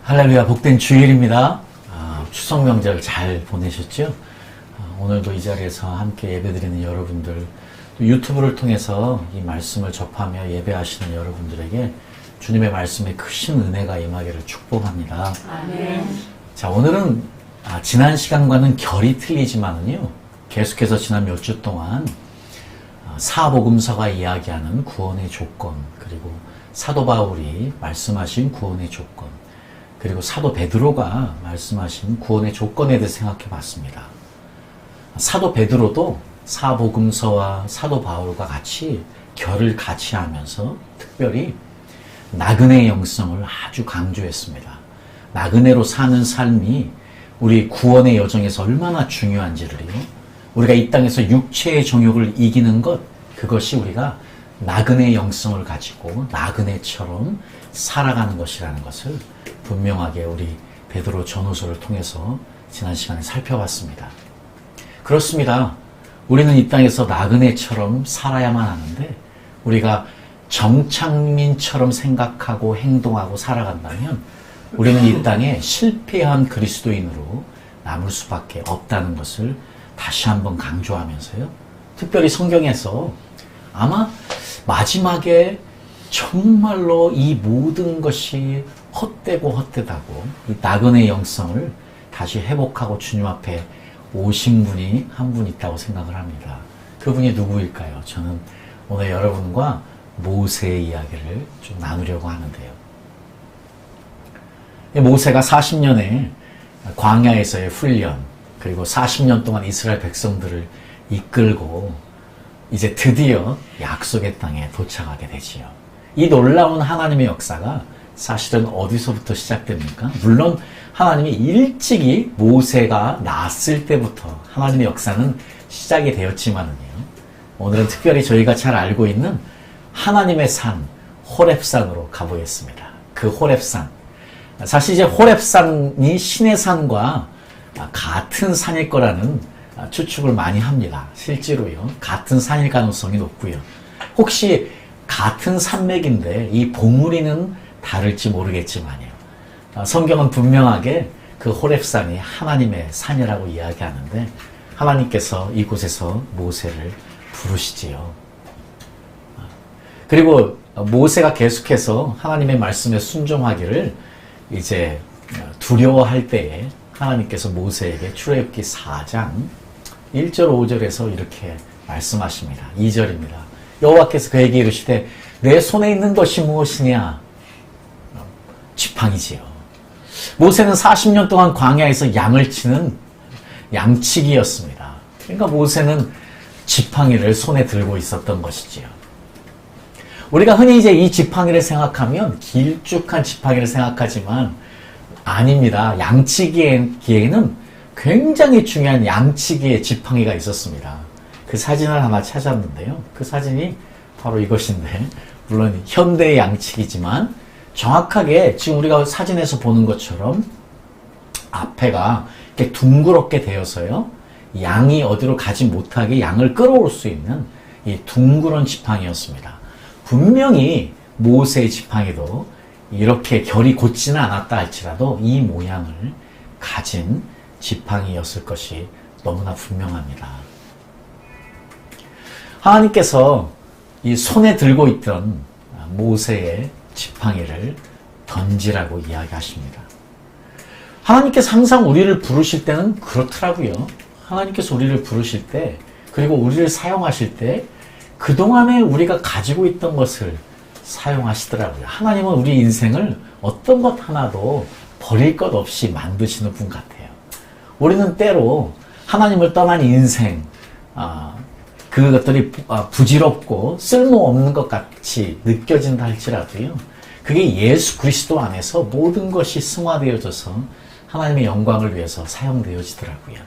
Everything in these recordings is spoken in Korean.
할렐루야, 복된 주일입니다. 추석 명절 잘 보내셨죠? 오늘도 이 자리에서 함께 예배드리는 여러분들, 또 유튜브를 통해서 이 말씀을 접하며 예배하시는 여러분들에게 주님의 말씀에 크신 은혜가 임하기를 축복합니다. 아멘. 자, 오늘은 지난 시간과는 결이 틀리지만은요, 계속해서 지난 몇 주 동안 사복음서가 이야기하는 구원의 조건, 그리고 사도 바울이 말씀하신 구원의 조건, 그리고 사도 베드로가 말씀하신 구원의 조건에 대해 생각해 봤습니다. 사도 베드로도 사복음서와 사도 바울과 같이 결을 같이 하면서 특별히 나그네 영성을 아주 강조했습니다. 나그네로 사는 삶이 우리 구원의 여정에서 얼마나 중요한지를요, 우리가 이 땅에서 육체의 정욕을 이기는 것, 그것이 우리가 나그네 영성을 가지고 나그네처럼 살아가는 것이라는 것을 분명하게 우리 베드로 전후서를 통해서 지난 시간에 살펴봤습니다. 그렇습니다. 우리는 이 땅에서 나그네처럼 살아야만 하는데, 우리가 정착민처럼 생각하고 행동하고 살아간다면 우리는 이 땅에 실패한 그리스도인으로 남을 수밖에 없다는 것을 다시 한번 강조하면서요, 특별히 성경에서 아마 마지막에 정말로 이 모든 것이 헛되고 헛되다고 이 나그네 영성을 다시 회복하고 주님 앞에 오신 분이 한 분 있다고 생각을 합니다. 그분이 누구일까요? 저는 오늘 여러분과 모세의 이야기를 좀 나누려고 하는데요. 모세가 40년의 광야에서의 훈련, 그리고 40년 동안 이스라엘 백성들을 이끌고 이제 드디어 약속의 땅에 도착하게 되지요. 이 놀라운 하나님의 역사가 사실은 어디서부터 시작됩니까? 물론 하나님이 일찍이 모세가 낳았을 때부터 하나님의 역사는 시작이 되었지만은요, 오늘은 특별히 저희가 잘 알고 있는 하나님의 산, 호렙산으로 가보겠습니다. 그 호렙산, 사실 이제 호렙산이 신의 산과 같은 산일 거라는 추측을 많이 합니다. 실제로요, 같은 산일 가능성이 높고요. 혹시 같은 산맥인데 이 봉우리는 다를지 모르겠지만요, 성경은 분명하게 그 호렙산이 하나님의 산이라고 이야기하는데, 하나님께서 이곳에서 모세를 부르시지요. 그리고 모세가 계속해서 하나님의 말씀에 순종하기를 이제 두려워할 때에 하나님께서 모세에게 출애굽기 4장 1절 5절에서 이렇게 말씀하십니다. 2절입니다. 여호와께서 그에게 이르시되 내 손에 있는 것이 무엇이냐? 지팡이지요. 모세는 40년 동안 광야에서 양을 치는 양치기였습니다. 그러니까 모세는 지팡이를 손에 들고 있었던 것이지요. 우리가 흔히 이제 이 지팡이를 생각하면 길쭉한 지팡이를 생각하지만 아닙니다. 양치기에는 굉장히 중요한 양치기의 지팡이가 있었습니다. 그 사진을 하나 찾았는데요. 그 사진이 바로 이것인데, 물론 현대의 양치기지만 정확하게 지금 우리가 사진에서 보는 것처럼 앞에가 이렇게 둥그렇게 되어서요, 양이 어디로 가지 못하게 양을 끌어올 수 있는 이 둥그런 지팡이였습니다. 분명히 모세의 지팡이도 이렇게 결이 곧지는 않았다 할지라도 이 모양을 가진 지팡이였을 것이 너무나 분명합니다. 하나님께서 이 손에 들고 있던 모세의 지팡이를 던지라고 이야기하십니다. 하나님께서 항상 우리를 부르실 때는 그렇더라고요. 하나님께서 우리를 부르실 때, 그리고 우리를 사용하실 때 그동안에 우리가 가지고 있던 것을 사용하시더라고요. 하나님은 우리 인생을 어떤 것 하나도 버릴 것 없이 만드시는 분 같아요. 우리는 때로 하나님을 떠난 인생, 그것들이 부질없고 쓸모없는 것 같이 느껴진다 할지라도요, 그게 예수 그리스도 안에서 모든 것이 승화되어져서 하나님의 영광을 위해서 사용되어지더라고요.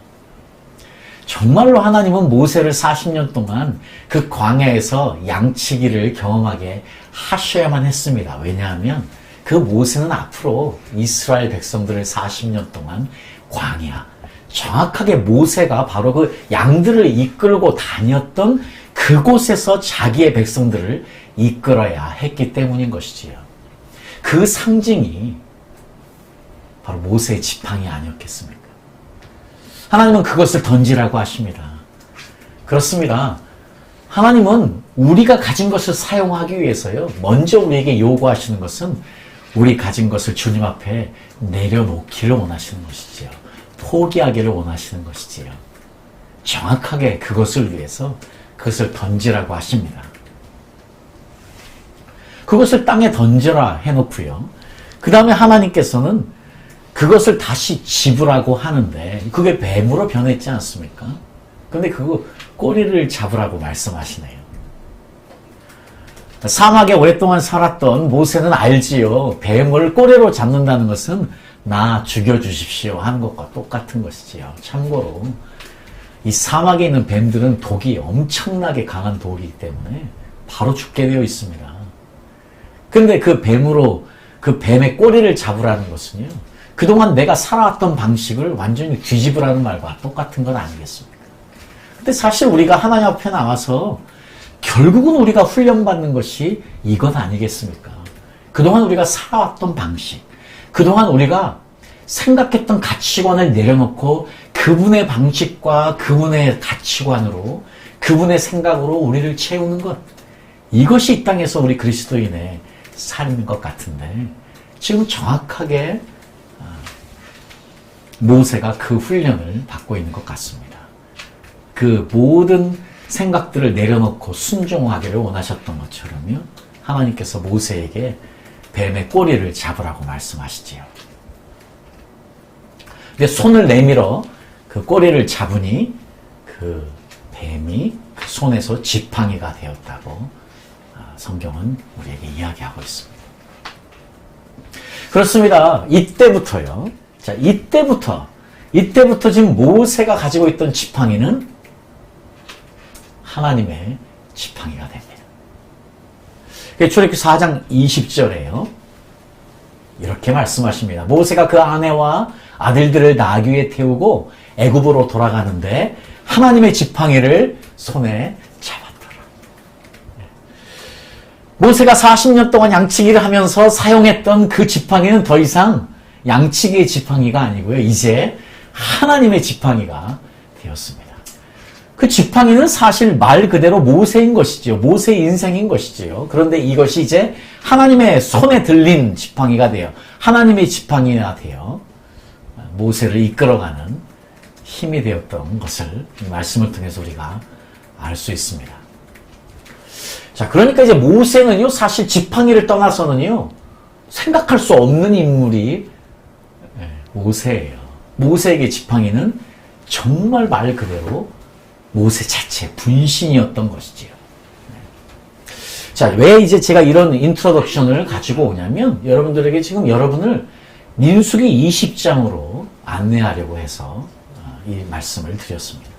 정말로 하나님은 모세를 40년 동안 그 광야에서 양치기를 경험하게 하셔야만 했습니다. 왜냐하면 그 모세는 앞으로 이스라엘 백성들을 40년 동안 광야, 정확하게 모세가 바로 그 양들을 이끌고 다녔던 그곳에서 자기의 백성들을 이끌어야 했기 때문인 것이지요. 그 상징이 바로 모세의 지팡이 아니었겠습니까? 하나님은 그것을 던지라고 하십니다. 그렇습니다. 하나님은 우리가 가진 것을 사용하기 위해서요, 먼저 우리에게 요구하시는 것은 우리 가진 것을 주님 앞에 내려놓기를 원하시는 것이지요. 포기하기를 원하시는 것이지요. 정확하게 그것을 위해서 그것을 던지라고 하십니다. 그것을 땅에 던져라 해놓고요, 그 다음에 하나님께서는 그것을 다시 집으라고 하는데 그게 뱀으로 변했지 않습니까? 근데 그거 꼬리를 잡으라고 말씀하시네요. 사막에 오랫동안 살았던 모세는 알지요. 뱀을 꼬리로 잡는다는 것은 나 죽여주십시오 하는 것과 똑같은 것이지요. 참고로 이 사막에 있는 뱀들은 독이 엄청나게 강한 독이기 때문에 바로 죽게 되어 있습니다. 근데 그 뱀의 꼬리를 잡으라는 것은요, 그동안 내가 살아왔던 방식을 완전히 뒤집으라는 말과 똑같은 건 아니겠습니까? 근데 사실 우리가 하나님 앞에 나와서 결국은 우리가 훈련받는 것이 이것 아니겠습니까? 그동안 우리가 살아왔던 방식, 그동안 우리가 생각했던 가치관을 내려놓고 그분의 방식과 그분의 가치관으로, 그분의 생각으로 우리를 채우는 것, 이것이 이 땅에서 우리 그리스도인의 삶인 것 같은데, 지금 정확하게 모세가 그 훈련을 받고 있는 것 같습니다. 그 모든 생각들을 내려놓고 순종하기를 원하셨던 것처럼요, 하나님께서 모세에게 뱀의 꼬리를 잡으라고 말씀하시지요. 근데 손을 내밀어 그 꼬리를 잡으니 그 뱀이 그 손에서 지팡이가 되었다고 성경은 우리에게 이야기하고 있습니다. 그렇습니다. 이때부터요. 자, 이때부터 지금 모세가 가지고 있던 지팡이는 하나님의 지팡이가 됩니다. 출애굽기 4장 20절에요. 이렇게 말씀하십니다. 모세가 그 아내와 아들들을 나귀 위에 태우고 애굽으로 돌아가는데 하나님의 지팡이를 손에 잡았더라. 모세가 40년 동안 양치기를 하면서 사용했던 그 지팡이는 더 이상 양치기의 지팡이가 아니고요, 이제 하나님의 지팡이가 되었습니다. 그 지팡이는 사실 말 그대로 모세인 것이지요. 모세의 인생인 것이지요. 그런데 이것이 이제 하나님의 손에 들린 지팡이가 되어 하나님의 지팡이가 되어 모세를 이끌어가는 힘이 되었던 것을 이 말씀을 통해서 우리가 알 수 있습니다. 자, 그러니까 이제 모세는요, 사실 지팡이를 떠나서는요, 생각할 수 없는 인물이 모세예요. 모세에게 지팡이는 정말 말 그대로 모세 자체 분신이었던 것이지요. 자, 왜 이제 제가 이런 인트로덕션을 가지고 오냐면, 여러분들에게 지금 여러분을 민수기 20장으로 안내하려고 해서 이 말씀을 드렸습니다.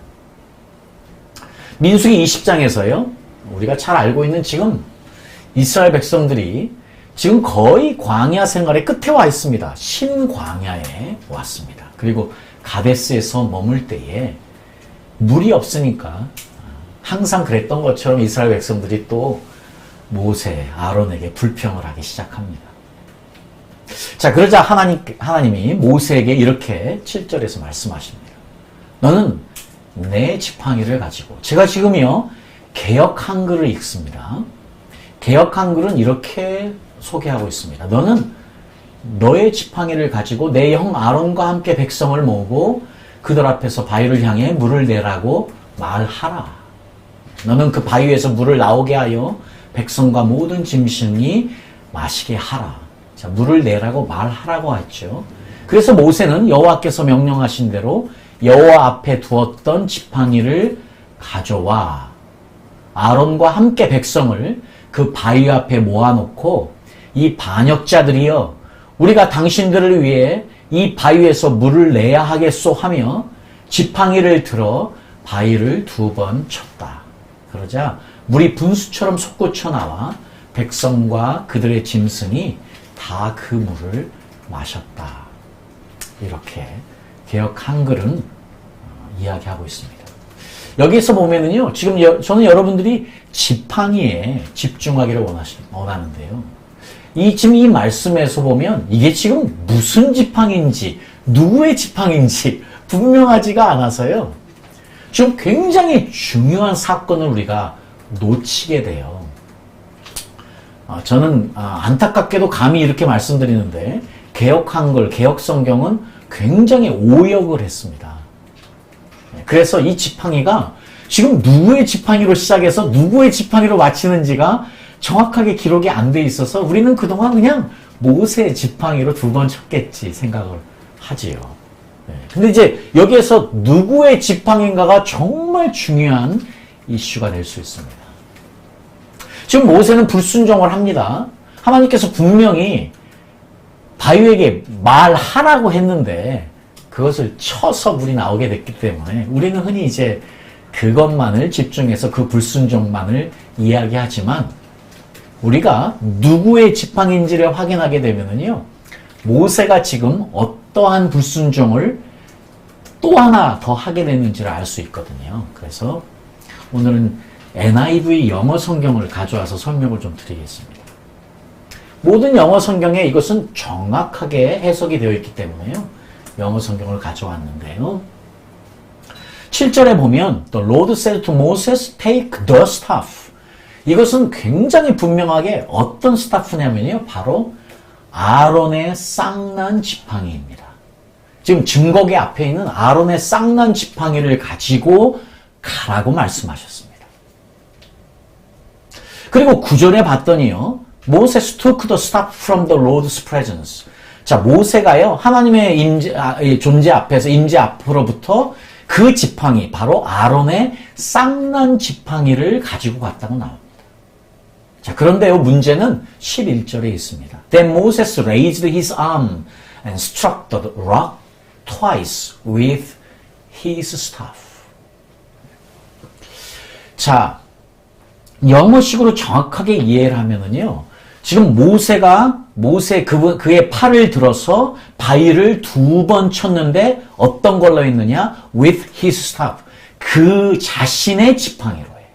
민수기 20장에서요, 우리가 잘 알고 있는 지금 이스라엘 백성들이 지금 거의 광야 생활의 끝에 와 있습니다. 신광야에 왔습니다. 그리고 가데스에서 머물 때에 물이 없으니까 항상 그랬던 것처럼 이스라엘 백성들이 또 모세, 아론에게 불평을 하기 시작합니다. 자, 그러자 하나님이 모세에게 이렇게 7절에서 말씀하십니다. 너는 내 지팡이를 가지고, 제가 지금요 개역 한글을 읽습니다. 개역 한글은 이렇게 소개하고 있습니다. 너는 너의 지팡이를 가지고 내 형 아론과 함께 백성을 모으고 그들 앞에서 바위를 향해 물을 내라고 말하라. 너는 그 바위에서 물을 나오게 하여 백성과 모든 짐승이 마시게 하라. 자, 물을 내라고 말하라고 했죠. 그래서 모세는 여호와께서 명령하신 대로 여호와 앞에 두었던 지팡이를 가져와 아론과 함께 백성을 그 바위 앞에 모아놓고 이 반역자들이여 우리가 당신들을 위해 이 바위에서 물을 내야 하겠소 하며 지팡이를 들어 바위를 2번 쳤다. 그러자 물이 분수처럼 솟구쳐 나와 백성과 그들의 짐승이 다 그 물을 마셨다. 이렇게 개역 한글은 이야기하고 있습니다. 여기서 보면은요, 지금 저는 여러분들이 지팡이에 집중하기를 원하는데요. 지금 이 말씀에서 보면 이게 지금 무슨 지팡인지, 누구의 지팡인지 분명하지가 않아서요. 지금 굉장히 중요한 사건을 우리가 놓치게 돼요. 저는 안타깝게도 감히 이렇게 말씀드리는데 개역 한글, 개역 성경은 굉장히 오역을 했습니다. 그래서 이 지팡이가 지금 누구의 지팡이로 시작해서 누구의 지팡이로 마치는지가 정확하게 기록이 안 돼 있어서 우리는 그동안 그냥 모세의 지팡이로 두 번 쳤겠지 생각을 하지요. 근데 이제 여기에서 누구의 지팡인가가 정말 중요한 이슈가 될 수 있습니다. 지금 모세는 불순종을 합니다. 하나님께서 분명히 바위에게 말하라고 했는데 그것을 쳐서 물이 나오게 됐기 때문에 우리는 흔히 이제 그것만을 집중해서 그 불순종만을 이야기하지만 우리가 누구의 지팡인지를 확인하게 되면은요, 모세가 지금 어떠한 불순종을 또 하나 더 하게 됐는지를 알 수 있거든요. 그래서 오늘은 NIV 영어 성경을 가져와서 설명을 좀 드리겠습니다. 모든 영어 성경에 이것은 정확하게 해석이 되어 있기 때문에요. 영어 성경을 가져왔는데요. 7절에 보면 The Lord said to Moses, take the staff. 이것은 굉장히 분명하게 어떤 스타프냐면요. 바로 아론의 쌍난 지팡이입니다. 지금 증거계 앞에 있는 아론의 쌍난 지팡이를 가지고 가라고 말씀하셨습니다. 그리고 9절에 봤더니요. Moses took the staff from the Lord's presence. 자, 모세가요. 하나님의 존재 앞에서 임재 앞으로부터 그 지팡이, 바로 아론의 쌍난 지팡이를 가지고 갔다고 나옵니다. 자, 그런데요, 문제는 11절에 있습니다. Then Moses raised his arm and struck the rock twice with his staff. 자, 영어식으로 정확하게 이해를 하면은요, 지금 그의 팔을 들어서 바위를 두 번 쳤는데 어떤 걸로 했느냐? With his staff. 그 자신의 지팡이로 해요.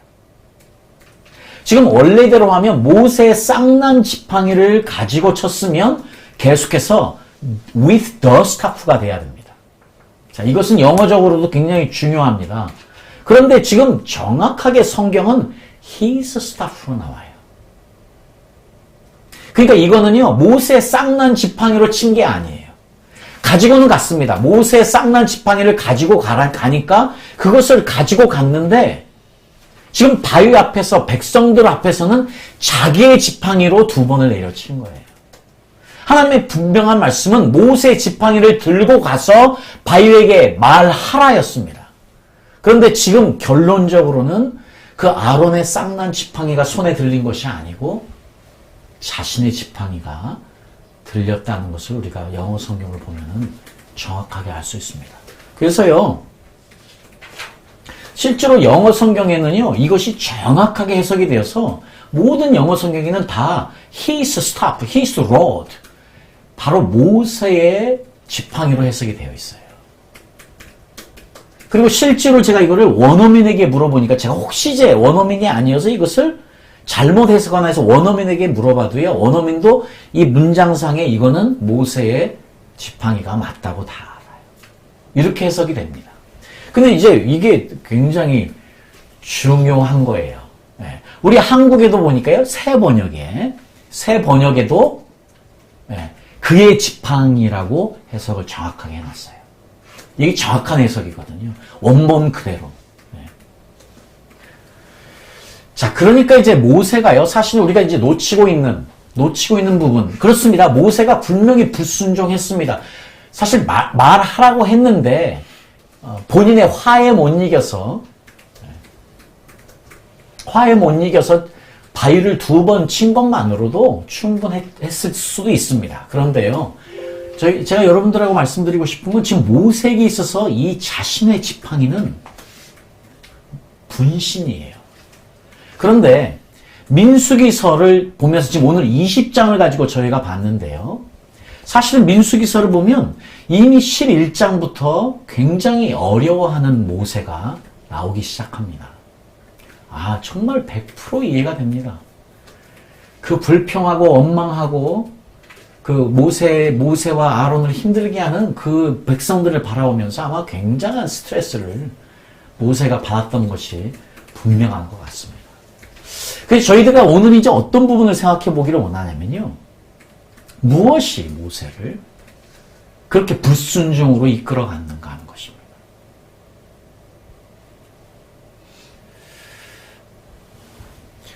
지금 원래대로 하면 모세의 쌍난 지팡이를 가지고 쳤으면 계속해서 with the staff가 돼야 됩니다. 자, 이것은 영어적으로도 굉장히 중요합니다. 그런데 지금 정확하게 성경은 his staff로 나와요. 그러니까 이거는요, 모세의 쌍난 지팡이로 친 게 아니에요. 가지고는 갔습니다. 모세의 쌍난 지팡이를 가지고 가니까 그것을 가지고 갔는데 지금 바위 앞에서 백성들 앞에서는 자기의 지팡이로 두 번을 내려친 거예요. 하나님의 분명한 말씀은 모세의 지팡이를 들고 가서 바위에게 말하라였습니다. 그런데 지금 결론적으로는 그 아론의 쌍난 지팡이가 손에 들린 것이 아니고 자신의 지팡이가 들렸다는 것을 우리가 영어 성경을 보면은 정확하게 알 수 있습니다. 그래서요, 실제로 영어 성경에는요, 이것이 정확하게 해석이 되어서 모든 영어 성경에는 다 his staff, his rod, 바로 모세의 지팡이로 해석이 되어 있어요. 그리고 실제로 제가 이거를 원어민에게 물어보니까 제가 혹시 이제 원어민이 아니어서 이것을 잘못 해석하나 해서 원어민에게 물어봐도요, 원어민도 이 문장상에 이거는 모세의 지팡이가 맞다고 다 알아요. 이렇게 해석이 됩니다. 근데 이제 이게 굉장히 중요한 거예요. 네. 우리 한국에도 보니까요, 새 번역에도 네, 그의 지팡이라고 해석을 정확하게 해놨어요. 이게 정확한 해석이거든요. 원본 그대로. 자, 그러니까 이제 모세가요, 사실 우리가 이제 놓치고 있는 부분. 그렇습니다. 모세가 분명히 불순종했습니다. 사실 말하라고 했는데, 본인의 화에 못 이겨서 바위를 두 번 친 것만으로도 충분했을 수도 있습니다. 그런데요, 제가 여러분들하고 말씀드리고 싶은 건 지금 모세에게 있어서 이 자신의 지팡이는 분신이에요. 그런데 민수기서를 보면서 지금 오늘 20장을 가지고 저희가 봤는데요. 사실은 민수기서를 보면 이미 11장부터 굉장히 어려워하는 모세가 나오기 시작합니다. 아, 정말 100% 이해가 됩니다. 그 불평하고 원망하고 그 모세와 아론을 힘들게 하는 그 백성들을 바라보면서 아마 굉장한 스트레스를 모세가 받았던 것이 분명한 것 같습니다. 그래서 저희들가 오늘 이제 어떤 부분을 생각해 보기를 원하냐면요. 무엇이 모세를 그렇게 불순종으로 이끌어 갔는가 하는 것입니다.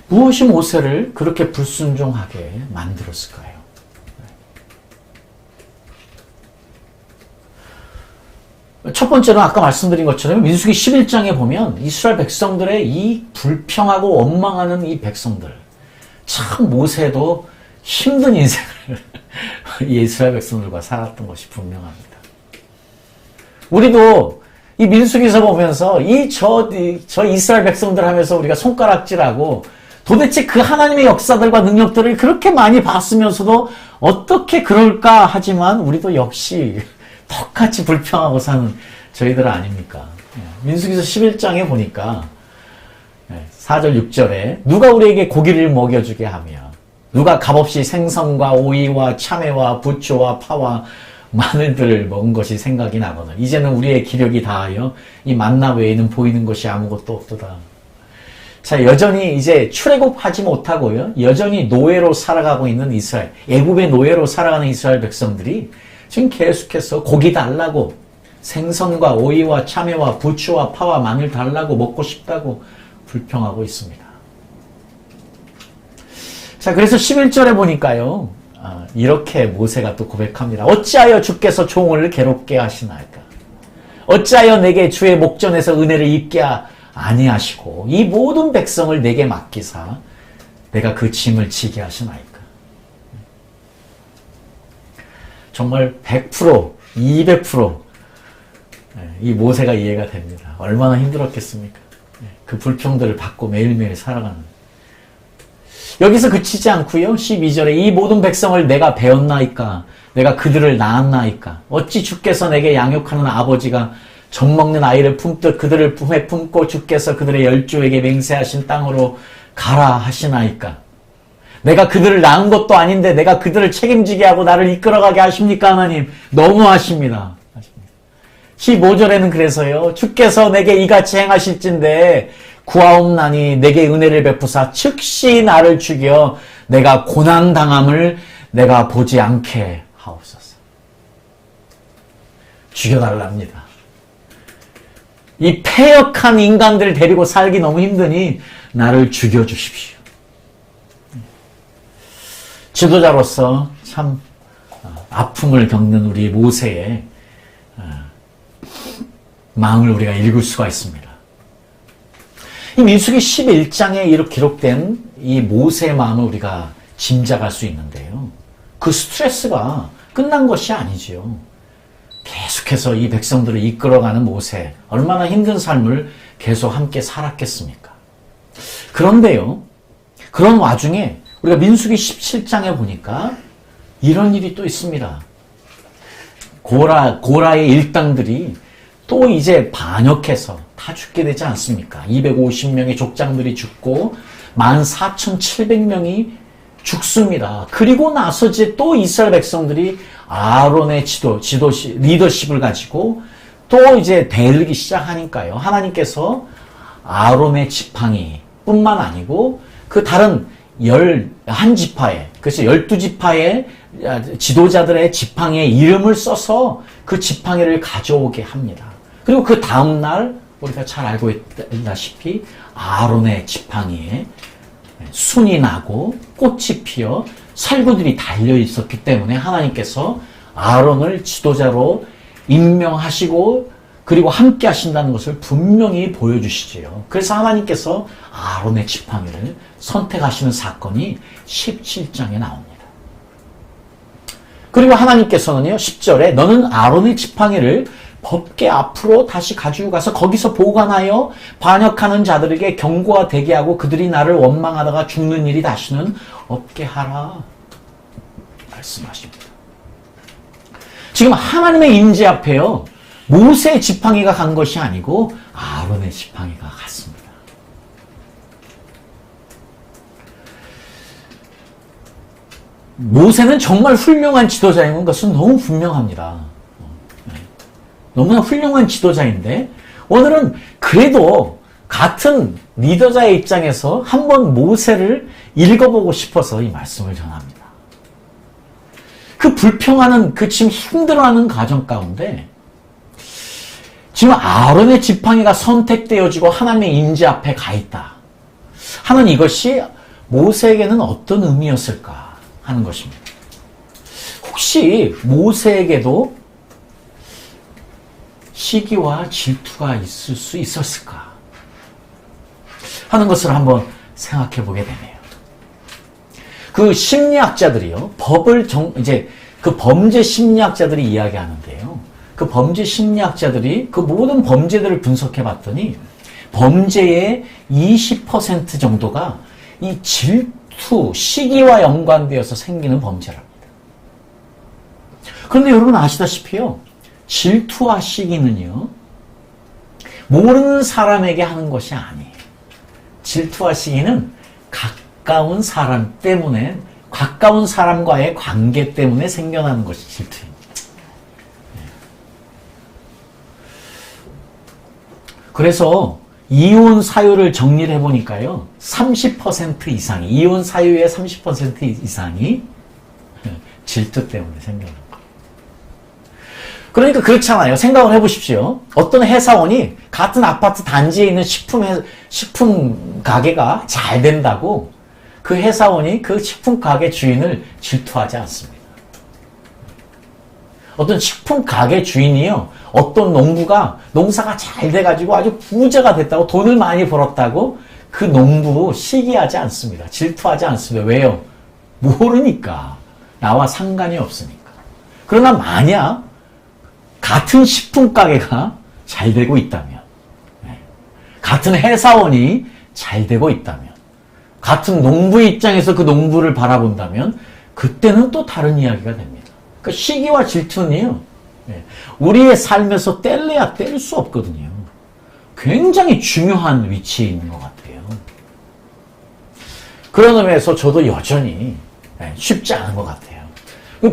무엇이 모세를 그렇게 불순종하게 만들었을까요? 첫 번째로 아까 말씀드린 것처럼 민수기 11장에 보면 이스라엘 백성들의 이 불평하고 원망하는 이 백성들, 참 모세도 힘든 인생을 이 이스라엘 백성들과 살았던 것이 분명합니다. 우리도 이 민수기서 보면서 저 이스라엘 백성들 하면서 우리가 손가락질하고 도대체 그 하나님의 역사들과 능력들을 그렇게 많이 봤으면서도 어떻게 그럴까 하지만 우리도 역시 똑같이 불평하고 사는 저희들 아닙니까? 민수기서 11장에 보니까 4절 6절에 누가 우리에게 고기를 먹여주게 하며 누가 값없이 생선과 오이와 참외와 부초와 파와 마늘들을 먹은 것이 생각이 나거늘 이제는 우리의 기력이 다하여 이 만나 외에는 보이는 것이 아무것도 없도다. 자, 여전히 이제 출애굽하지 못하고요. 여전히 노예로 살아가고 있는 이스라엘, 애굽의 노예로 살아가는 이스라엘 백성들이 지금 계속해서 고기 달라고 생선과 오이와 참외와 부추와 파와 마늘 달라고 먹고 싶다고 불평하고 있습니다. 자, 그래서 11절에 보니까요. 이렇게 모세가 또 고백합니다. 어찌하여 주께서 종을 괴롭게 하시나이까? 어찌하여 내게 주의 목전에서 은혜를 입게 아니하시고 이 모든 백성을 내게 맡기사 내가 그 짐을 지게 하시나이까? 정말 100%, 200%이 모세가 이해가 됩니다. 얼마나 힘들었겠습니까? 그 불평들을 받고 매일매일 살아가는. 여기서 그치지 않고요. 12절에 이 모든 백성을 내가 배웠나이까? 내가 그들을 낳았나이까? 어찌 주께서 내게 양육하는 아버지가 젖먹는 아이를 품듯 그들을 품에 품고 주께서 그들의 열조에게 맹세하신 땅으로 가라 하시나이까? 내가 그들을 낳은 것도 아닌데 내가 그들을 책임지게 하고 나를 이끌어가게 하십니까 하나님? 너무하십니다. 15절에는 그래서요. 주께서 내게 이같이 행하실진데 구하옵나니 내게 은혜를 베푸사 즉시 나를 죽여 내가 고난당함을 내가 보지 않게 하옵소서. 죽여달랍니다. 이 패역한 인간들을 데리고 살기 너무 힘드니 나를 죽여주십시오. 지도자로서 참 아픔을 겪는 우리 모세의 마음을 우리가 읽을 수가 있습니다. 이 민수기 11장에 이렇게 기록된 이 모세의 마음을 우리가 짐작할 수 있는데요. 그 스트레스가 끝난 것이 아니지요. 계속해서 이 백성들을 이끌어가는 모세, 얼마나 힘든 삶을 계속 함께 살았겠습니까? 그런데요, 그런 와중에 우리가 민수기 17장에 보니까 이런 일이 또 있습니다. 고라의 일당들이 또 이제 반역해서 다 죽게 되지 않습니까? 250명의 족장들이 죽고 14,700명이 죽습니다. 그리고 나서 이제 또 이스라엘 백성들이 아론의 리더십을 가지고 또 이제 대르기 시작하니까요. 하나님께서 아론의 지팡이 뿐만 아니고 그 다른 11지파에, 그래서 12지파의 지도자들의 지팡이에 이름을 써서 그 지팡이를 가져오게 합니다. 그리고 그 다음날 우리가 잘 알고 있다시피 아론의 지팡이에 순이 나고 꽃이 피어 살구들이 달려 있었기 때문에 하나님께서 아론을 지도자로 임명하시고 그리고 함께 하신다는 것을 분명히 보여주시지요. 그래서 하나님께서 아론의 지팡이를 선택하시는 사건이 17장에 나옵니다. 그리고 하나님께서는요, 10절에 너는 아론의 지팡이를 법궤 앞으로 다시 가지고 가서 거기서 보관하여 반역하는 자들에게 경고가 되게 하고 그들이 나를 원망하다가 죽는 일이 다시는 없게 하라 말씀하십니다. 지금 하나님의 임재 앞에요, 모세의 지팡이가 간 것이 아니고 아론의 지팡이가 갔습니다. 모세는 정말 훌륭한 지도자인 것은 너무 분명합니다. 너무나 훌륭한 지도자인데 오늘은 그래도 같은 리더자의 입장에서 한번 모세를 읽어보고 싶어서 이 말씀을 전합니다. 그 불평하는, 그 지금 힘들어하는 가정 가운데 지금 아론의 지팡이가 선택되어지고 하나님의 임재 앞에 가 있다 하는 이것이 모세에게는 어떤 의미였을까 하는 것입니다. 혹시 모세에게도 시기와 질투가 있을 수 있었을까 하는 것을 한번 생각해 보게 되네요. 그 심리학자들이요, 그 범죄 심리학자들이 이야기하는데요. 그 범죄 심리학자들이 그 모든 범죄들을 분석해 봤더니 범죄의 20% 정도가 이 질투, 시기와 연관되어서 생기는 범죄랍니다. 그런데 여러분 아시다시피요, 질투와 시기는요, 모르는 사람에게 하는 것이 아니에요. 질투와 시기는 가까운 사람 때문에, 가까운 사람과의 관계 때문에 생겨나는 것이 질투입니다. 그래서 이혼 사유를 정리를 해보니까요, 30% 이상이, 이혼 사유의 30% 이상이 질투 때문에 생겨나는 거예요. 그러니까 그렇잖아요. 생각을 해보십시오. 어떤 회사원이 같은 아파트 단지에 있는 식품 가게가 잘 된다고 그 회사원이 그 식품 가게 주인을 질투하지 않습니다. 어떤 식품 가게 주인이요, 어떤 농사가 잘 돼가지고 아주 부자가 됐다고, 돈을 많이 벌었다고 그 농부 시기하지 않습니다. 질투하지 않습니다. 왜요? 모르니까. 나와 상관이 없으니까. 그러나 만약 같은 식품 가게가 잘 되고 있다면, 같은 회사원이 잘 되고 있다면, 같은 농부의 입장에서 그 농부를 바라본다면 그때는 또 다른 이야기가 됩니다. 그러니까 시기와 질투는요, 우리의 삶에서 뗄래야 뗄 수 없거든요. 굉장히 중요한 위치에 있는 것 같아요. 그런 의미에서 저도 여전히 쉽지 않은 것 같아요.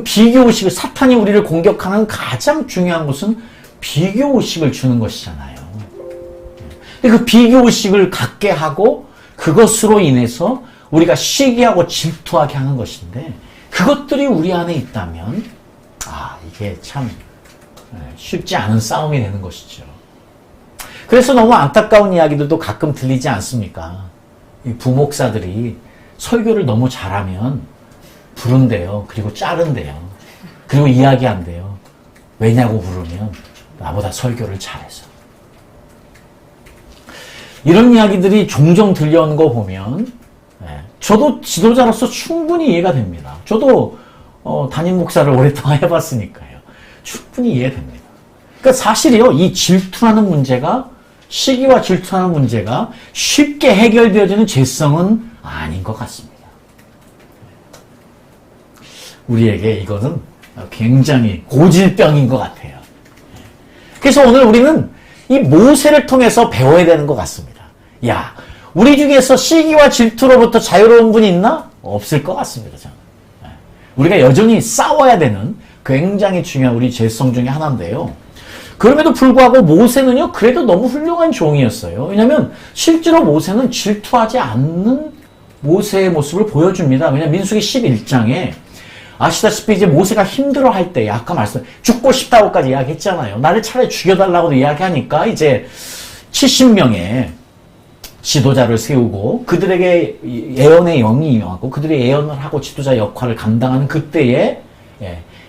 비교의식을, 사탄이 우리를 공격하는 가장 중요한 것은 비교의식을 주는 것이잖아요. 그 비교의식을 갖게 하고 그것으로 인해서 우리가 시기하고 질투하게 하는 것인데, 그것들이 우리 안에 있다면 이게 참 쉽지 않은 싸움이 되는 것이죠. 그래서 너무 안타까운 이야기들도 가끔 들리지 않습니까? 부목사들이 설교를 너무 잘하면 부른대요. 그리고 자른대요. 그리고 이야기한대요. 왜냐고 물으면 나보다 설교를 잘해서. 이런 이야기들이 종종 들려오는 거 보면 저도 지도자로서 충분히 이해가 됩니다. 저도 담임 목사를 오랫동안 해봤으니까요. 충분히 이해됩니다. 그러니까 사실이요, 이 질투하는 문제가, 시기와 질투하는 문제가 쉽게 해결되어지는 죄성은 아닌 것 같습니다. 우리에게 이거는 굉장히 고질병인 것 같아요. 그래서 오늘 우리는 이 모세를 통해서 배워야 되는 것 같습니다. 야, 우리 중에서 시기와 질투로부터 자유로운 분이 있나? 없을 것 같습니다, 저는. 우리가 여전히 싸워야 되는 굉장히 중요한 우리 죄성 중에 하나인데요. 그럼에도 불구하고 모세는요, 그래도 너무 훌륭한 종이었어요. 왜냐하면 실제로 모세는 질투하지 않는 모세의 모습을 보여줍니다. 왜냐하면 민수기 11장에 아시다시피 이제 모세가 힘들어할 때, 아까 죽고 싶다고까지 이야기했잖아요. 나를 차라리 죽여달라고도 이야기하니까 이제 70명의 지도자를 세우고 그들에게 예언의 영이 임하고 그들이 예언을 하고 지도자 역할을 감당하는 그때에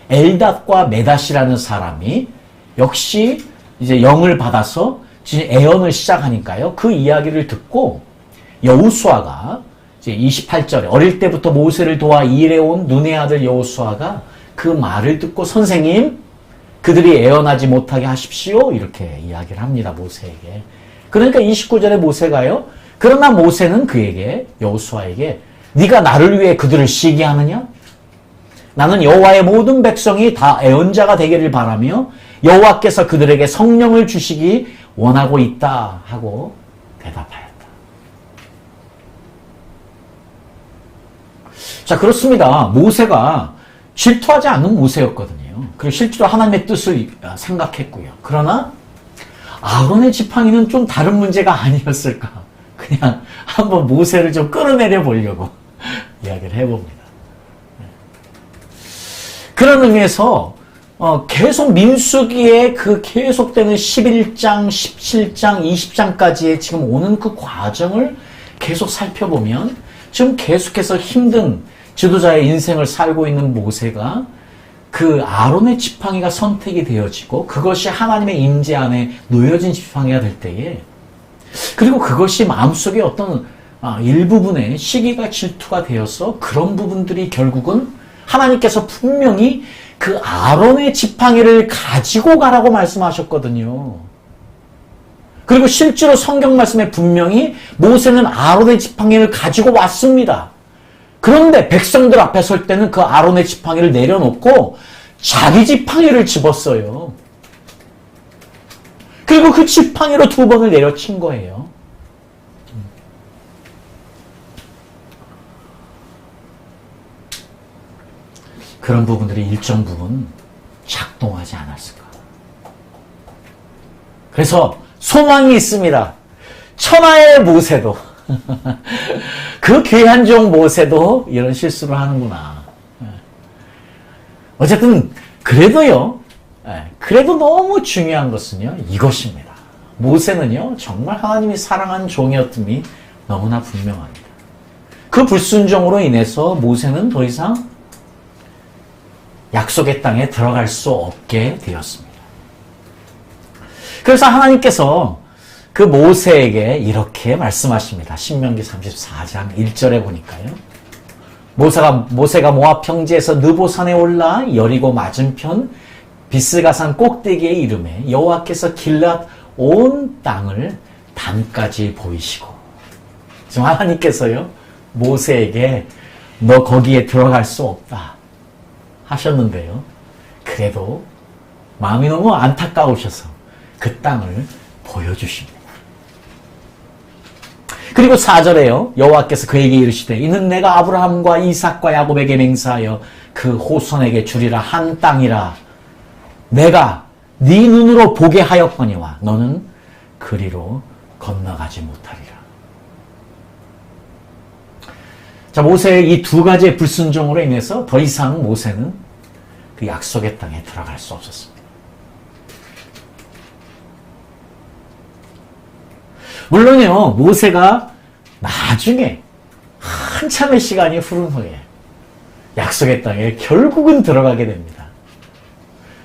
엘닷과 메닷이라는 사람이 역시 이제 영을 받아서 예언을 시작하니까요. 그 이야기를 듣고 여호수아가 이제 28절에 어릴 때부터 모세를 도와 일해온 눈의 아들 여호수아가 그 말을 듣고 선생님, 그들이 예언하지 못하게 하십시오. 이렇게 이야기를 합니다. 모세에게. 그러니까 29절에 모세가요, 그러나 모세는 그에게, 여호수아에게, 네가 나를 위해 그들을 시기하느냐? 나는 여호와의 모든 백성이 다 예언자가 되기를 바라며 여호와께서 그들에게 성령을 주시기 원하고 있다 하고 대답하였다. 자, 그렇습니다. 모세가 질투하지 않는 모세였거든요. 그리고 실제로 하나님의 뜻을 생각했고요. 그러나 아론의 지팡이는 좀 다른 문제가 아니었을까. 그냥 한번 모세를 좀 끌어내려 보려고 이야기를 해봅니다. 그런 의미에서 계속 민수기에 그 계속되는 11장, 17장, 20장까지의 지금 오는 그 과정을 계속 살펴보면 지금 계속해서 힘든 지도자의 인생을 살고 있는 모세가 그 아론의 지팡이가 선택이 되어지고 그것이 하나님의 임재 안에 놓여진 지팡이가 될 때에 그리고 그것이 마음속에 어떤 일부분의 시기가 질투가 되어서 그런 부분들이 결국은 하나님께서 분명히 그 아론의 지팡이를 가지고 가라고 말씀하셨거든요. 그리고 실제로 성경 말씀에 분명히 모세는 아론의 지팡이를 가지고 왔습니다. 그런데 백성들 앞에 설 때는 그 아론의 지팡이를 내려놓고 자기 지팡이를 집었어요. 그리고 그 지팡이로 2번을 내려친 거예요. 그런 부분들이 일정 부분 작동하지 않았을까. 그래서 소망이 있습니다. 천하의 모세도 그 귀한 종 모세도 이런 실수를 하는구나. 어쨌든 그래도요. 그래도 너무 중요한 것은요. 이것입니다. 모세는요. 정말 하나님이 사랑한 종이었음이 너무나 분명합니다. 그 불순종으로 인해서 모세는 더 이상 약속의 땅에 들어갈 수 없게 되었습니다. 그래서 하나님께서 그 모세에게 이렇게 말씀하십니다. 신명기 34장 1절에 보니까요. 모세가 모압 평지에서 느보산에 올라 여리고 맞은편 비스가산 꼭대기에 이르매 여호와께서 길앗 온 땅을 단까지 보이시고 지금 하나님께서요. 모세에게 너 거기에 들어갈 수 없다 하셨는데요. 그래도 마음이 너무 안타까우셔서 그 땅을 보여주십니다. 그리고 4절에요. 여호와께서 그에게 이르시되 이는 내가 아브라함과 이삭과 야곱에게 맹세하여 그 후손에게 주리라 한 땅이라 내가 네 눈으로 보게 하였거니와 너는 그리로 건너가지 못하리라. 자, 모세의 이 2가지의 불순종으로 인해서 더 이상 모세는 그 약속의 땅에 들어갈 수 없었습니다. 물론요, 모세가 나중에 한참의 시간이 흐른 후에 약속의 땅에 결국은 들어가게 됩니다.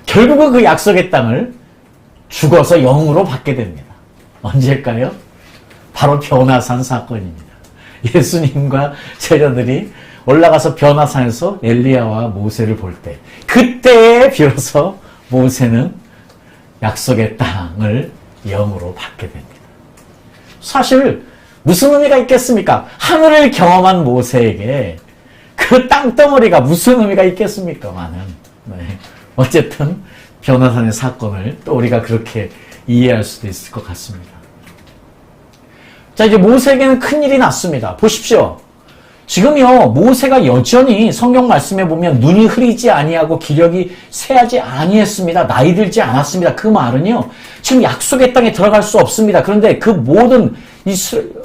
결국은 그 약속의 땅을 죽어서 영으로 받게 됩니다. 언제일까요? 바로 변화산 사건입니다. 예수님과 제자들이 올라가서 변화산에서 엘리야와 모세를 볼 때 그때에 비로소 모세는 약속의 땅을 영으로 받게 됩니다. 사실 무슨 의미가 있겠습니까? 하늘을 경험한 모세에게 그 땅덩어리가 무슨 의미가 있겠습니까만은 네. 어쨌든 변화산의 사건을 또 우리가 그렇게 이해할 수도 있을 것 같습니다. 자, 이제 모세에게는 큰일이 났습니다. 보십시오. 지금요, 모세가 여전히 성경 말씀에 보면 눈이 흐리지 아니하고 기력이 쇠하지 아니했습니다. 나이 들지 않았습니다. 그 말은요, 지금 약속의 땅에 들어갈 수 없습니다. 그런데 그 모든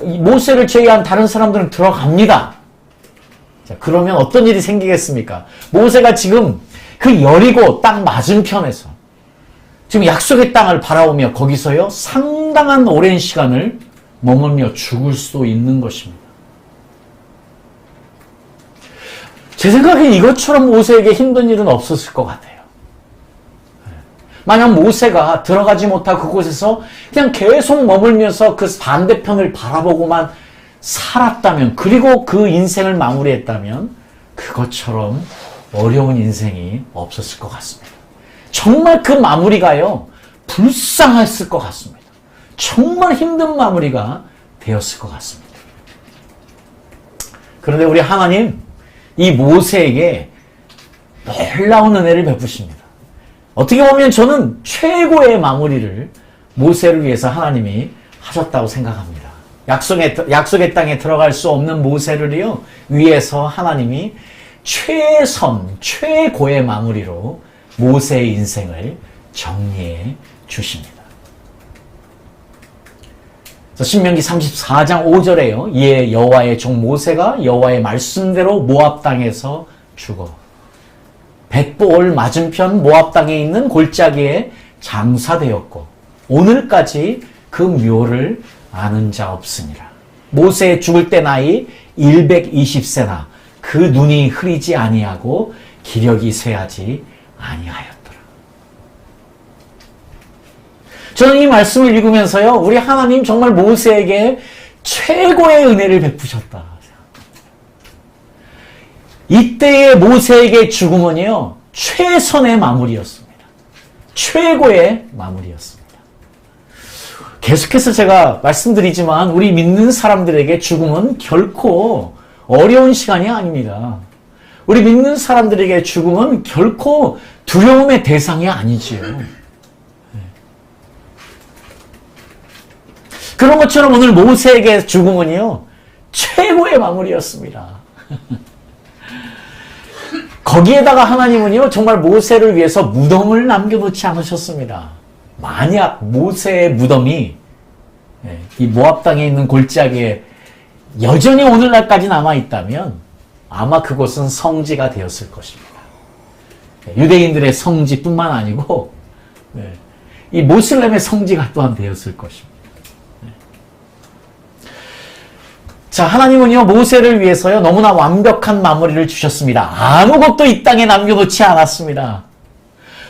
모세를 제외한 다른 사람들은 들어갑니다. 자, 그러면 어떤 일이 생기겠습니까? 모세가 지금 그 여리고 땅 맞은편에서 지금 약속의 땅을 바라보며 거기서요, 상당한 오랜 시간을 머물며 죽을 수도 있는 것입니다. 제 생각에 이것처럼 모세에게 힘든 일은 없었을 것 같아요. 만약 모세가 들어가지 못하고 그곳에서 그냥 계속 머물면서 그 반대편을 바라보고만 살았다면, 그리고 그 인생을 마무리했다면 그것처럼 어려운 인생이 없었을 것 같습니다. 정말 그 마무리가요, 불쌍했을 것 같습니다. 정말 힘든 마무리가 되었을 것 같습니다. 그런데 우리 하나님, 이 모세에게 놀라운 은혜를 베푸십니다. 어떻게 보면 저는 최고의 마무리를 모세를 위해서 하나님이 하셨다고 생각합니다. 약속의 땅에 들어갈 수 없는 모세를요, 위에서 하나님이 최고의 마무리로 모세의 인생을 정리해 주십니다. 신명기 34장 5절에요. 이에 여호와의 종 모세가 여호와의 말씀대로 모압 땅에서 죽어 벳보올 맞은편 모압 땅에 있는 골짜기에 장사되었고 오늘까지 그 묘를 아는 자 없으니라. 모세 죽을 때 나이 120세나 그 눈이 흐리지 아니하고 기력이 쇠하지 아니하였더라. 저는 이 말씀을 읽으면서요, 우리 하나님 정말 모세에게 최고의 은혜를 베푸셨다. 이때의 모세에게 죽음은요, 최선의 마무리였습니다. 최고의 마무리였습니다. 계속해서 제가 말씀드리지만 우리 믿는 사람들에게 죽음은 결코 어려운 시간이 아닙니다. 우리 믿는 사람들에게 죽음은 결코 두려움의 대상이 아니지요. 그런 것처럼 오늘 모세에게 죽음은요, 최고의 마무리였습니다. 거기에다가 하나님은요, 정말 모세를 위해서 무덤을 남겨놓지 않으셨습니다. 만약 모세의 무덤이 이 모압 땅에 있는 골짜기에 여전히 오늘날까지 남아있다면 아마 그곳은 성지가 되었을 것입니다. 유대인들의 성지뿐만 아니고 이 모슬렘의 성지가 또한 되었을 것입니다. 자, 하나님은요, 모세를 위해서요, 너무나 완벽한 마무리를 주셨습니다. 아무것도 이 땅에 남겨놓지 않았습니다.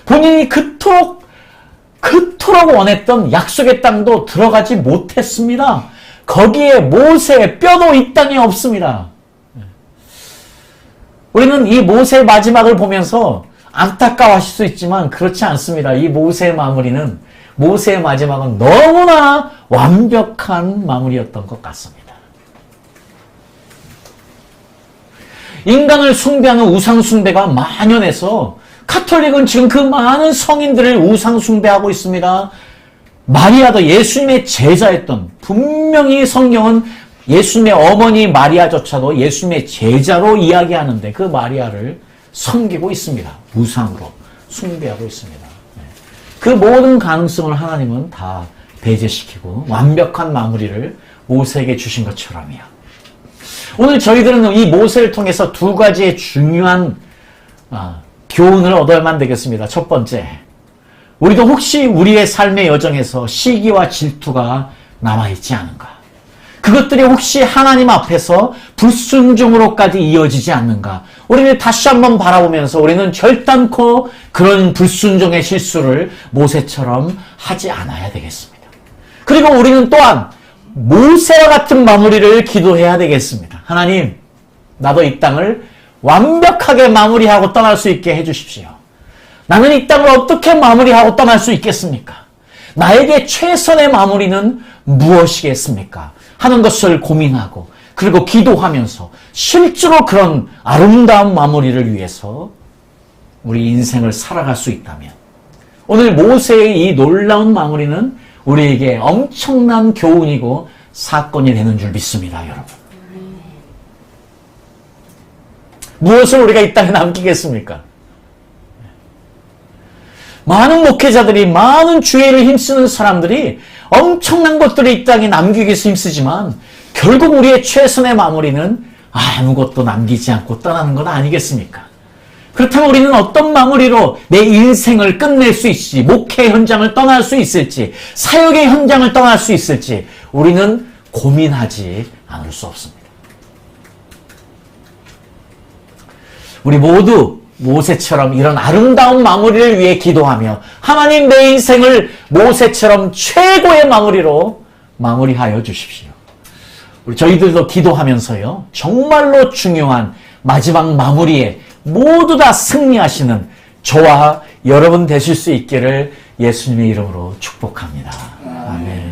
본인이 그토록 원했던 약속의 땅도 들어가지 못했습니다. 거기에 모세의 뼈도 이 땅에 없습니다. 우리는 이 모세의 마지막을 보면서 안타까워하실 수 있지만 그렇지 않습니다. 이 모세의 마무리는, 모세의 마지막은 너무나 완벽한 마무리였던 것 같습니다. 인간을 숭배하는 우상 숭배가 만연해서 카톨릭은 지금 그 많은 성인들을 우상 숭배하고 있습니다. 마리아도 예수님의 제자였던, 분명히 성경은 예수님의 어머니 마리아조차도 예수님의 제자로 이야기하는데 그 마리아를 섬기고 있습니다. 우상으로 숭배하고 있습니다. 그 모든 가능성을 하나님은 다 배제시키고 완벽한 마무리를 모세에게 주신 것처럼요. 오늘 저희들은 이 모세를 통해서 두 가지의 중요한 교훈을 얻어야만 되겠습니다. 첫 번째, 우리도 혹시 우리의 삶의 여정에서 시기와 질투가 남아있지 않은가? 그것들이 혹시 하나님 앞에서 불순종으로까지 이어지지 않는가? 우리는 다시 한번 바라보면서 우리는 결단코 그런 불순종의 실수를 모세처럼 하지 않아야 되겠습니다. 그리고 우리는 또한 모세와 같은 마무리를 기도해야 되겠습니다. 하나님, 나도 이 땅을 완벽하게 마무리하고 떠날 수 있게 해주십시오. 나는 이 땅을 어떻게 마무리하고 떠날 수 있겠습니까? 나에게 최선의 마무리는 무엇이겠습니까? 하는 것을 고민하고 그리고 기도하면서 실제로 그런 아름다운 마무리를 위해서 우리 인생을 살아갈 수 있다면 오늘 모세의 이 놀라운 마무리는 우리에게 엄청난 교훈이고 사건이 되는 줄 믿습니다, 여러분. 무엇을 우리가 이 땅에 남기겠습니까? 많은 목회자들이, 많은 주의를 힘쓰는 사람들이 엄청난 것들을 이 땅에 남기기 위해서 힘쓰지만 결국 우리의 최선의 마무리는 아무것도 남기지 않고 떠나는 것 아니겠습니까? 그렇다면 우리는 어떤 마무리로 내 인생을 끝낼 수 있을지, 목회 현장을 떠날 수 있을지, 사역의 현장을 떠날 수 있을지 우리는 고민하지 않을 수 없습니다. 우리 모두 모세처럼 이런 아름다운 마무리를 위해 기도하며 하나님, 내 인생을 모세처럼 최고의 마무리로 마무리하여 주십시오. 우리 저희들도 기도하면서요, 정말로 중요한 마지막 마무리에 모두 다 승리하시는 저와 여러분 되실 수 있기를 예수님의 이름으로 축복합니다. 아멘.